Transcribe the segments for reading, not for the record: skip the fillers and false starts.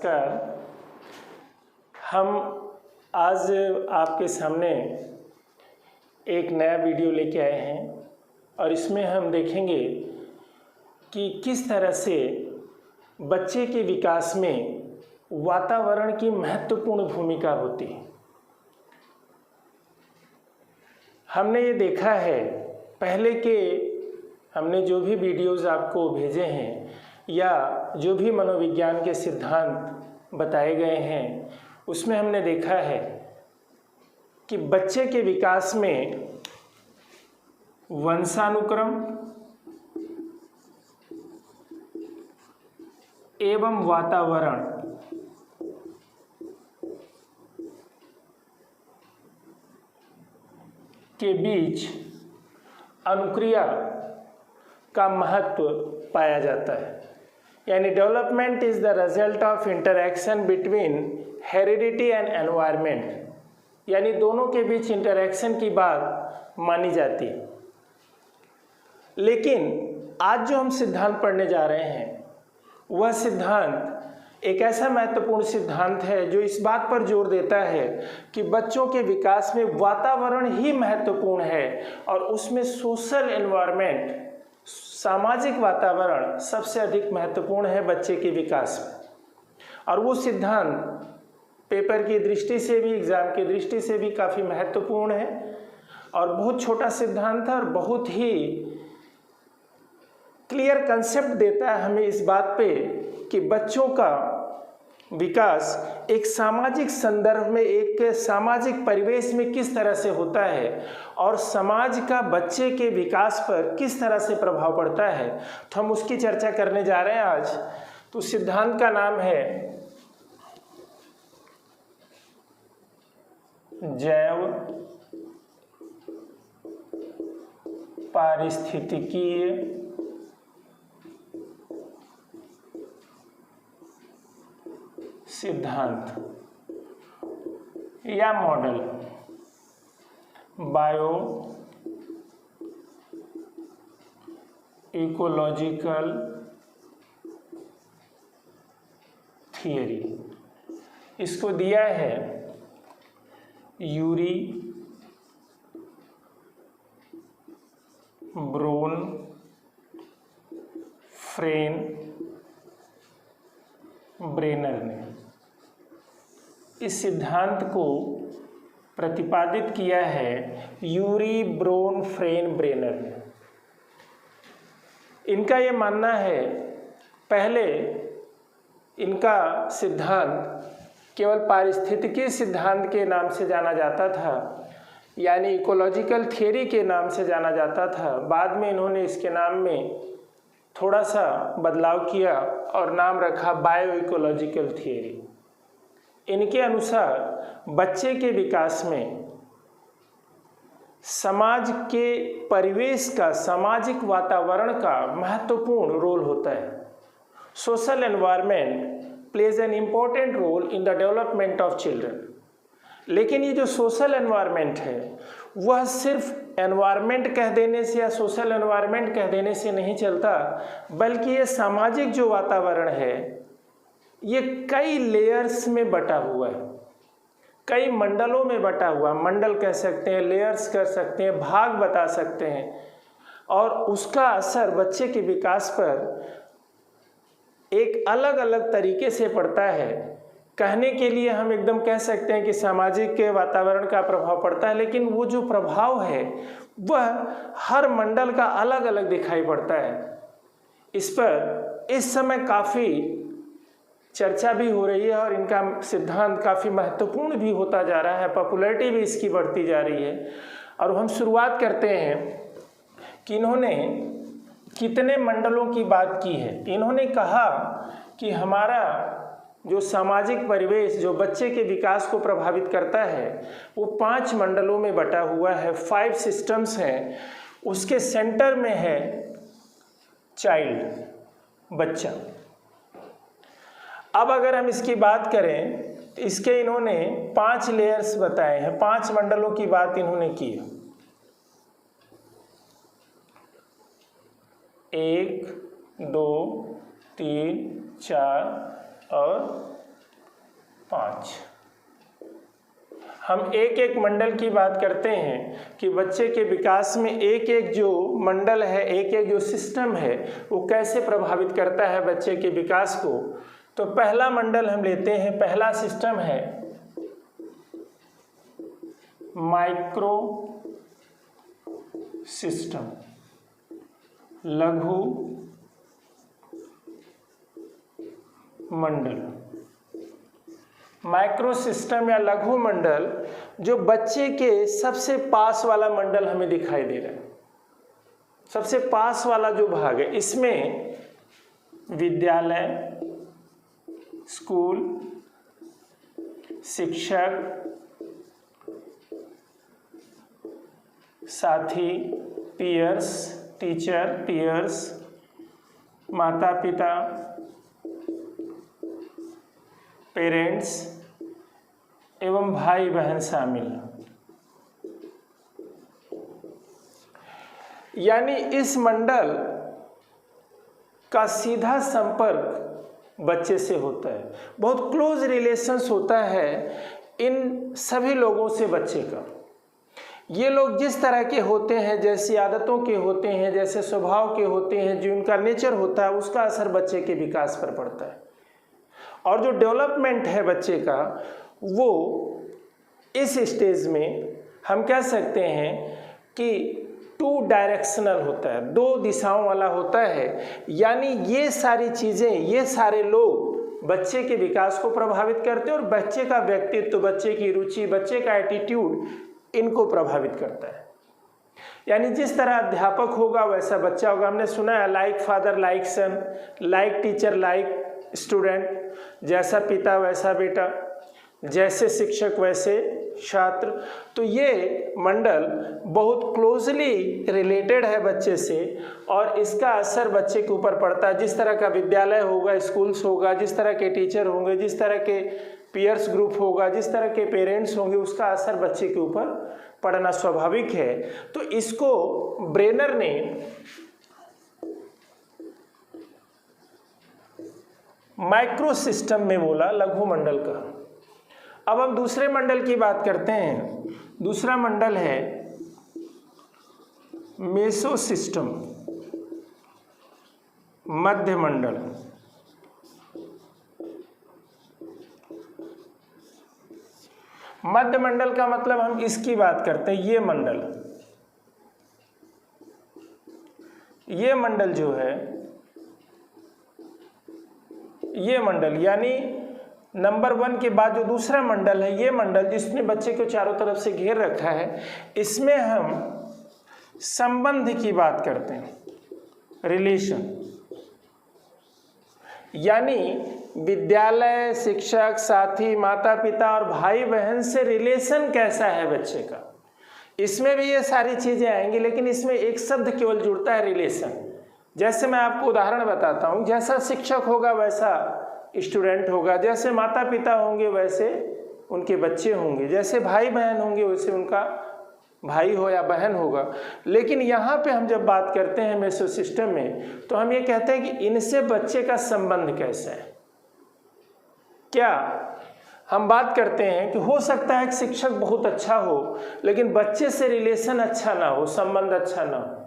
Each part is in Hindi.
नमस्कार। हम आज आपके सामने एक नया वीडियो लेके आए हैं और इसमें हम देखेंगे कि किस तरह से बच्चे के विकास में वातावरण की महत्वपूर्ण भूमिका होती है। हमने ये देखा है पहले के हमने जो भी वीडियोज़ आपको भेजे हैं या जो भी मनोविज्ञान के सिद्धांत बताए गए हैं उसमें हमने देखा है कि बच्चे के विकास में वंशानुक्रम एवं वातावरण के बीच अनुक्रिया का महत्व पाया जाता है। यानी development is the result of interaction between heredity and environment, यानी दोनों के बीच इंटरैक्शन की बात मानी जाती है। लेकिन आज जो हम सिद्धांत पढ़ने जा रहे हैं वह सिद्धांत एक ऐसा महत्वपूर्ण सिद्धांत है जो इस बात पर जोर देता है कि बच्चों के विकास में वातावरण ही महत्वपूर्ण है और उसमें सोशल एनवायरनमेंट, सामाजिक वातावरण सबसे अधिक महत्वपूर्ण है बच्चे के विकास में। और वो सिद्धांत पेपर की दृष्टि से भी, एग्जाम की दृष्टि से भी काफ़ी महत्वपूर्ण है और बहुत छोटा सिद्धांत है और बहुत ही क्लियर कंसेप्ट देता है हमें इस बात पे कि बच्चों का विकास एक सामाजिक संदर्भ में, एक सामाजिक परिवेश में किस तरह से होता है और समाज का बच्चे के विकास पर किस तरह से प्रभाव पड़ता है। तो हम उसकी चर्चा करने जा रहे हैं आज। तो सिद्धांत का नाम है जैव पारिस्थितिकीय सिद्धांत या मॉडल, बायो इकोलॉजिकल थियरी। इसको दिया है यूरी ब्रोन फ्रेन ब्रेनर ने। इस सिद्धांत को प्रतिपादित किया है यूरी ब्रोन फ्रेन ब्रेनर ने। इनका ये मानना है, पहले इनका सिद्धांत केवल पारिस्थितिकी सिद्धांत के नाम से जाना जाता था, यानी इकोलॉजिकल थियरी के नाम से जाना जाता था। बाद में इन्होंने इसके नाम में थोड़ा सा बदलाव किया और नाम रखा बायो इकोलॉजिकल थियरी। इनके अनुसार बच्चे के विकास में समाज के परिवेश का, सामाजिक वातावरण का महत्वपूर्ण रोल होता है। Social environment plays an important role in the development of children. लेकिन ये जो सोशल एनवायरनमेंट है वह सिर्फ एनवायरनमेंट कह देने से या सोशल एनवायरनमेंट कह देने से नहीं चलता, बल्कि ये सामाजिक जो वातावरण है ये कई लेयर्स में बटा हुआ है, कई मंडलों में बटा हुआ। मंडल कह सकते हैं, लेयर्स कर सकते हैं, भाग बता सकते हैं, और उसका असर बच्चे के विकास पर एक अलग अलग तरीके से पड़ता है। कहने के लिए हम एकदम कह सकते हैं कि सामाजिक के वातावरण का प्रभाव पड़ता है, लेकिन वो जो प्रभाव है वह हर मंडल का अलग अलग दिखाई पड़ता है। इस पर इस समय काफ़ी चर्चा भी हो रही है और इनका सिद्धांत काफ़ी महत्वपूर्ण भी होता जा रहा है, पॉपुलैरिटी भी इसकी बढ़ती जा रही है। और हम शुरुआत करते हैं कि इन्होंने कितने मंडलों की बात की है। इन्होंने कहा कि हमारा जो सामाजिक परिवेश जो बच्चे के विकास को प्रभावित करता है वो 5 मंडलों में बटा हुआ है, 5 सिस्टम्स हैं। उसके सेंटर में है चाइल्ड, बच्चा। अब अगर हम इसकी बात करें, इसके इन्होंने 5 लेयर्स बताए हैं, 5 मंडलों की बात इन्होंने की है। 1, 2, 3, 4 और 5। हम एक एक मंडल की बात करते हैं कि बच्चे के विकास में एक एक जो मंडल है, एक एक जो सिस्टम है, वो कैसे प्रभावित करता है बच्चे के विकास को। तो पहला मंडल हम लेते हैं, पहला सिस्टम है माइक्रो सिस्टम, लघु मंडल। माइक्रो सिस्टम या लघु मंडल जो बच्चे के सबसे पास वाला मंडल हमें दिखाई दे रहा है, सबसे पास वाला जो भाग है, इसमें विद्यालय, स्कूल, शिक्षक, साथी, पीयर्स, टीचर, पीयर्स, माता पिता, पेरेंट्स एवं भाई बहन शामिल। यानी इस मंडल का सीधा संपर्क बच्चे से होता है, बहुत क्लोज रिलेशंस होता है इन सभी लोगों से बच्चे का। ये लोग जिस तरह के होते हैं, जैसी आदतों के होते हैं, जैसे स्वभाव के होते हैं, जो उनका नेचर होता है, उसका असर बच्चे के विकास पर पड़ता है। और जो डेवलपमेंट है बच्चे का, वो इस स्टेज में हम कह सकते हैं कि 2 डायरेक्शनल होता है, 2 दिशाओं वाला होता है। यानी ये सारी चीज़ें, ये सारे लोग बच्चे के विकास को प्रभावित करते हैं और बच्चे का व्यक्तित्व, बच्चे की रुचि, बच्चे का एटीट्यूड इनको प्रभावित करता है। यानी जिस तरह अध्यापक होगा वैसा बच्चा होगा। हमने सुना है लाइक फादर लाइक सन, लाइक टीचर लाइक स्टूडेंट, जैसा पिता वैसा बेटा, जैसे शिक्षक वैसे छात्र। तो ये मंडल बहुत क्लोजली रिलेटेड है बच्चे से और इसका असर बच्चे के ऊपर पड़ता है। जिस तरह का विद्यालय होगा, स्कूल्स होगा, जिस तरह के टीचर होंगे, जिस तरह के पीयर्स ग्रुप होगा, जिस तरह के पेरेंट्स होंगे, उसका असर बच्चे के ऊपर पड़ना स्वाभाविक है। तो इसको ब्रेनर ने माइक्रो सिस्टम में बोला, लघु मंडल का। अब हम दूसरे मंडल की बात करते हैं। दूसरा मंडल है मेसो सिस्टम, मध्य मंडल। मध्य मंडल का मतलब हम इसकी बात करते हैं, ये मंडल जो है, ये मंडल यानी नंबर 1 के बाद जो दूसरा मंडल है, ये मंडल जिसने बच्चे को चारों तरफ से घेर रखा है, इसमें हम संबंध की बात करते हैं, रिलेशन। यानी विद्यालय, शिक्षक, साथी, माता पिता और भाई बहन से रिलेशन कैसा है बच्चे का, इसमें भी ये सारी चीज़ें आएंगी। लेकिन इसमें एक शब्द केवल जुड़ता है, रिलेशन। जैसे मैं आपको उदाहरण बताता हूँ, जैसा शिक्षक होगा वैसा स्टूडेंट होगा, जैसे माता पिता होंगे वैसे उनके बच्चे होंगे, जैसे भाई बहन होंगे वैसे उनका भाई हो या बहन होगा। लेकिन यहाँ पे हम जब बात करते हैं मेसो सिस्टम में, तो हम ये कहते हैं कि इनसे बच्चे का संबंध कैसा है। क्या हम बात करते हैं कि हो सकता है कि शिक्षक बहुत अच्छा हो लेकिन बच्चे से रिलेशन अच्छा ना हो, संबंध अच्छा ना हो।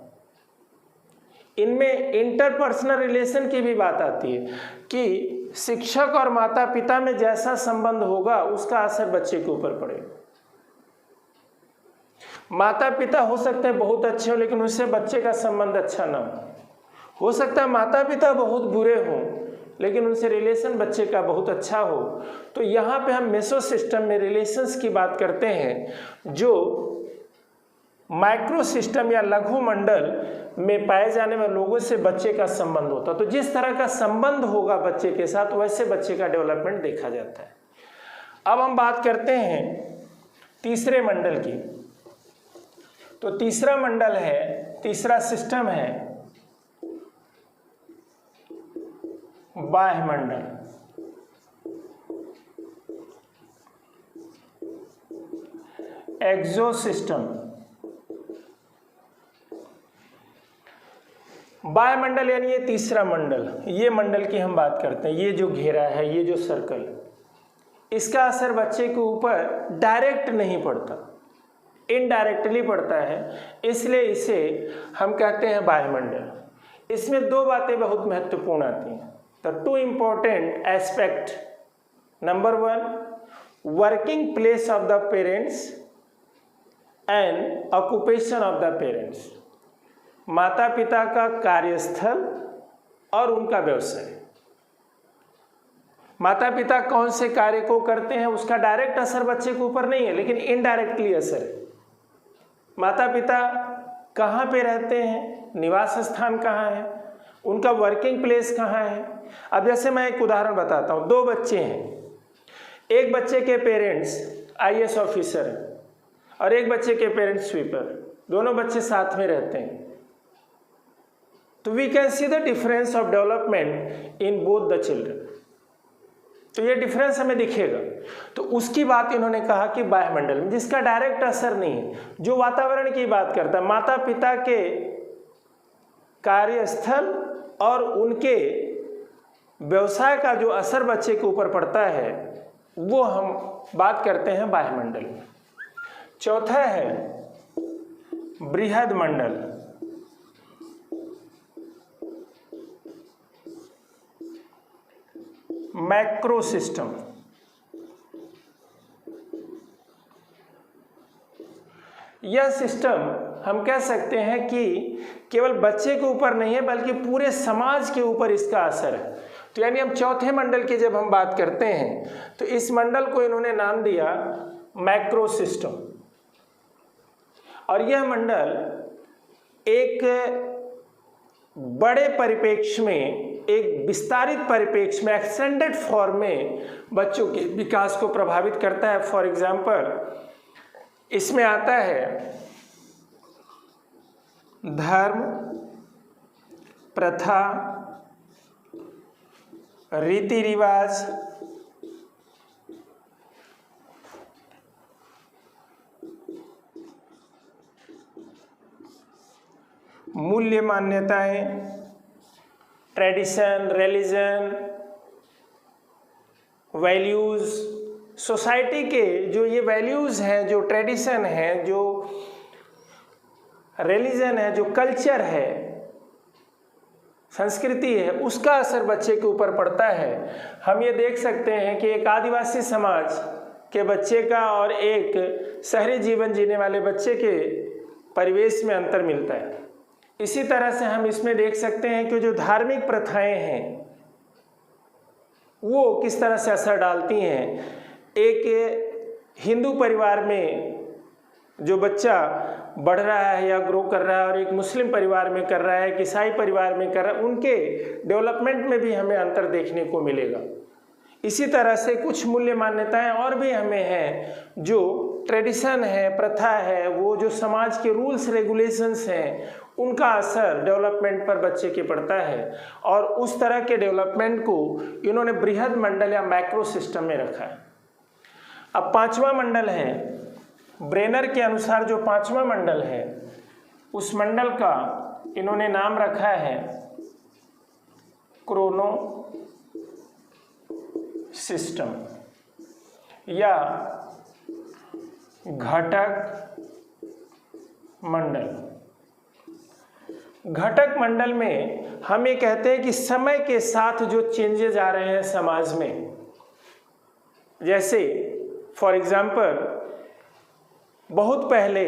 इनमें इंटरपर्सनल रिलेशन की भी बात आती है कि शिक्षक और माता पिता में जैसा संबंध होगा उसका असर बच्चे के ऊपर पड़ेगा। माता पिता हो सकते हैं बहुत अच्छे हो लेकिन उससे बच्चे का संबंध अच्छा ना हो सकता है माता पिता बहुत बुरे हों लेकिन उनसे रिलेशन बच्चे का बहुत अच्छा हो। तो यहाँ पे हम मेसो सिस्टम में रिलेशंस की बात करते हैं जो माइक्रो सिस्टम या लघु मंडल में पाए जाने वाले लोगों से बच्चे का संबंध होता है। तो जिस तरह का संबंध होगा बच्चे के साथ वैसे बच्चे का डेवलपमेंट देखा जाता है। अब हम बात करते हैं तीसरे मंडल की। तो तीसरा मंडल है, तीसरा सिस्टम है बाह्य मंडल। एक्सो सिस्टम। बाह्य मंडल यानी ये तीसरा मंडल, ये मंडल की हम बात करते हैं। ये जो घेरा है, ये जो सर्कल, इसका असर बच्चे के ऊपर डायरेक्ट नहीं पड़ता, इनडायरेक्टली पड़ता है, इसलिए इसे हम कहते हैं वायुमंडल। इसमें दो बातें बहुत महत्वपूर्ण आती हैं। The two important aspect, number one, working place of the parents and occupation of the parents, माता पिता का कार्यस्थल और उनका व्यवसाय। माता पिता कौन से कार्य को करते हैं उसका डायरेक्ट असर बच्चे के ऊपर नहीं है, लेकिन इनडायरेक्टली असर है। माता पिता कहाँ पे रहते हैं, निवास स्थान कहाँ है, उनका वर्किंग प्लेस कहाँ है। अब जैसे मैं एक उदाहरण बताता हूँ, दो बच्चे हैं, एक बच्चे के पेरेंट्स IAS ऑफिसर हैं और एक बच्चे के पेरेंट्स स्वीपर, दोनों बच्चे साथ में रहते हैं, तो we can see the difference of development in both the children. तो ये डिफरेंस हमें दिखेगा। तो उसकी बात इन्होंने कहा कि वायुमंडल में, जिसका डायरेक्ट असर नहीं है, जो वातावरण की बात करता है, माता पिता के कार्यस्थल और उनके व्यवसाय का जो असर बच्चे के ऊपर पड़ता है, वो हम बात करते हैं वायुमंडल में। चौथा है बृहद मंडल। Macro system. यह सिस्टम हम कह सकते हैं कि केवल बच्चे के ऊपर नहीं है बल्कि पूरे समाज के ऊपर इसका असर है। तो यानी हम चौथे मंडल की जब हम बात करते हैं तो इस मंडल को इन्होंने नाम दिया मैक्रो सिस्टम। और यह मंडल एक बड़े परिप्रेक्ष्य में, एक विस्तारित परिप्रेक्ष्य में, एक्सटेंडेड फॉर्म में बच्चों के विकास को प्रभावित करता है। फॉर एग्जाम्पल, इसमें आता है धर्म, प्रथा, रीति रिवाज, मूल्य मान्यताएं, ट्रेडिशन, रिलीजन, वैल्यूज़, सोसाइटी के जो ये वैल्यूज़ हैं, जो ट्रेडिशन है, जो रिलीजन है, जो कल्चर है, संस्कृति है, उसका असर बच्चे के ऊपर पड़ता है। हम ये देख सकते हैं कि एक आदिवासी समाज के बच्चे का और एक शहरी जीवन जीने वाले बच्चे के परिवेश में अंतर मिलता है। इसी तरह से हम इसमें देख सकते हैं कि जो धार्मिक प्रथाएं हैं वो किस तरह से असर डालती हैं। एक हिंदू परिवार में जो बच्चा बढ़ रहा है या ग्रो कर रहा है और एक मुस्लिम परिवार में कर रहा है, एक ईसाई परिवार में कर रहा है, उनके डेवलपमेंट में भी हमें अंतर देखने को मिलेगा। इसी तरह से कुछ मूल्य मान्यताएं और भी हमें हैं, जो ट्रेडिशन है, प्रथा है, वो जो समाज के रूल्स रेगुलेशंस हैं, उनका असर डेवलपमेंट पर बच्चे के पड़ता है। और उस तरह के डेवलपमेंट को इन्होंने बृहद मंडल या मैक्रो सिस्टम में रखा है। अब पांचवा मंडल है, ब्रेनर के अनुसार जो पांचवा मंडल है, उस मंडल का इन्होंने नाम रखा है क्रोनो सिस्टम या घटक मंडल। घटक मंडल में हम ये कहते हैं कि समय के साथ जो चेंजेस आ रहे हैं समाज में, जैसे फॉर एग्जाम्पल बहुत पहले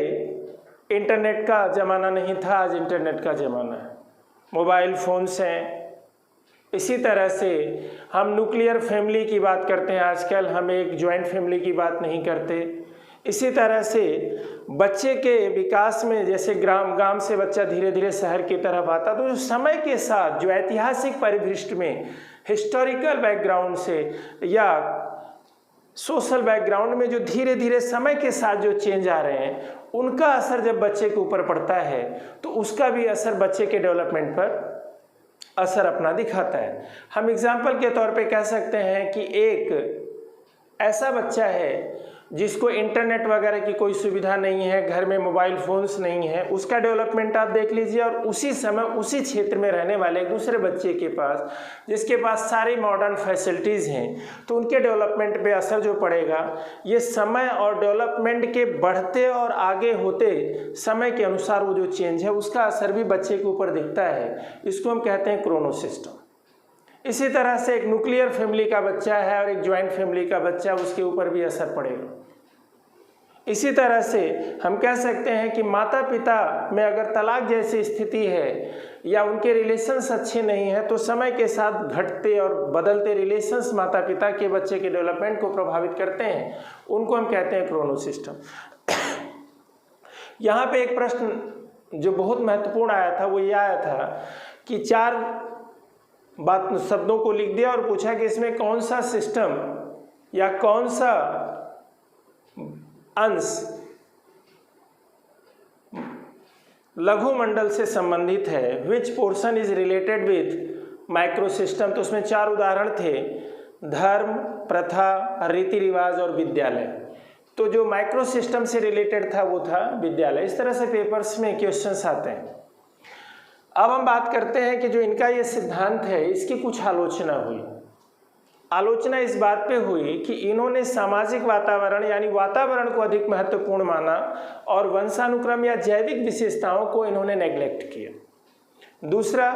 इंटरनेट का ज़माना नहीं था, आज इंटरनेट का ज़माना है, मोबाइल फ़ोन्स हैं। इसी तरह से हम न्यूक्लियर फैमिली की बात करते हैं आजकल, हम एक जॉइंट फैमिली की बात नहीं करते। इसी तरह से बच्चे के विकास में जैसे गांव से बच्चा धीरे धीरे शहर की तरफ आता, तो समय के साथ जो ऐतिहासिक परिदृश्य में, हिस्टोरिकल बैकग्राउंड से या सोशल बैकग्राउंड में जो धीरे धीरे समय के साथ जो चेंज आ रहे हैं, उनका असर जब बच्चे के ऊपर पड़ता है तो उसका भी असर बच्चे के डेवलपमेंट पर असर अपना दिखाता है। हम एग्जाम्पल के तौर पे कह सकते हैं कि एक ऐसा बच्चा है जिसको इंटरनेट वगैरह की कोई सुविधा नहीं है, घर में मोबाइल फ़ोन्स नहीं है, उसका डेवलपमेंट आप देख लीजिए। और उसी समय उसी क्षेत्र में रहने वाले एक दूसरे बच्चे के पास, जिसके पास सारी मॉडर्न फैसिलिटीज़ हैं, तो उनके डेवलपमेंट पे असर जो पड़ेगा, ये समय और डेवलपमेंट के बढ़ते और आगे होते समय के अनुसार वो जो चेंज है, उसका असर भी बच्चे के ऊपर दिखता है। इसको हम कहते हैं क्रोनो सिस्टम। इसी तरह से एक न्यूक्लियर फैमिली का बच्चा है और एक ज्वाइंट फैमिली का बच्चा, उसके ऊपर भी असर पड़ेगा। इसी तरह से हम कह सकते हैं कि माता पिता में अगर तलाक जैसी स्थिति है या उनके रिलेशंस अच्छे नहीं हैं, तो समय के साथ घटते और बदलते रिलेशंस माता पिता के बच्चे के डेवलपमेंट को प्रभावित करते हैं। उनको हम कहते हैं क्रोनो सिस्टम। यहाँ पे एक प्रश्न जो बहुत महत्वपूर्ण आया था वो ये आया था कि 4 शब्दों को लिख दिया और पूछा कि इसमें कौन सा सिस्टम या कौन सा अंश लघु मंडल से संबंधित है, which portion is related with micro system. तो उसमें 4 उदाहरण थे, धर्म, प्रथा, रीति रिवाज और विद्यालय। तो जो माइक्रो सिस्टम से रिलेटेड था वो था विद्यालय। इस तरह से पेपर्स में क्वेश्चंस आते हैं। अब हम बात करते हैं कि जो इनका ये सिद्धांत है, इसकी कुछ आलोचना हुई। आलोचना इस बात पे हुई कि इन्होंने सामाजिक वातावरण यानी वातावरण को अधिक महत्वपूर्ण माना और वंशानुक्रम या जैविक विशेषताओं को इन्होंने नेग्लेक्ट किया। दूसरा,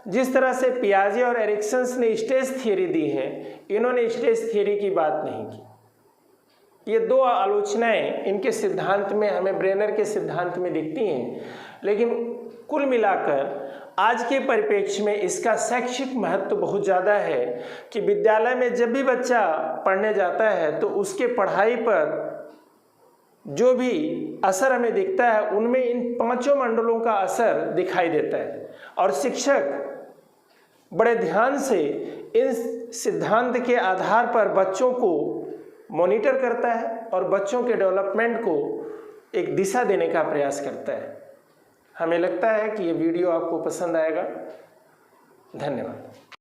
जिस तरह से पियाजे और एरिक्सन्स ने स्टेज थियरी दी है, इन्होंने स्टेज थियरी की बात नहीं की। ये 2 आलोचनाएं इनके सिद्धांत में, हमें ब्रेनर के सिद्धांत में दिखती हैं। लेकिन कुल मिलाकर आज के परिप्रेक्ष्य में इसका शैक्षिक महत्व बहुत ज़्यादा है कि विद्यालय में जब भी बच्चा पढ़ने जाता है तो उसके पढ़ाई पर जो भी असर हमें दिखता है, उनमें इन 5 मंडलों का असर दिखाई देता है। और शिक्षक बड़े ध्यान से इन सिद्धांत के आधार पर बच्चों को मॉनिटर करता है और बच्चों के डेवलपमेंट को एक दिशा देने का प्रयास करता है। हमें लगता है कि ये वीडियो आपको पसंद आएगा। धन्यवाद।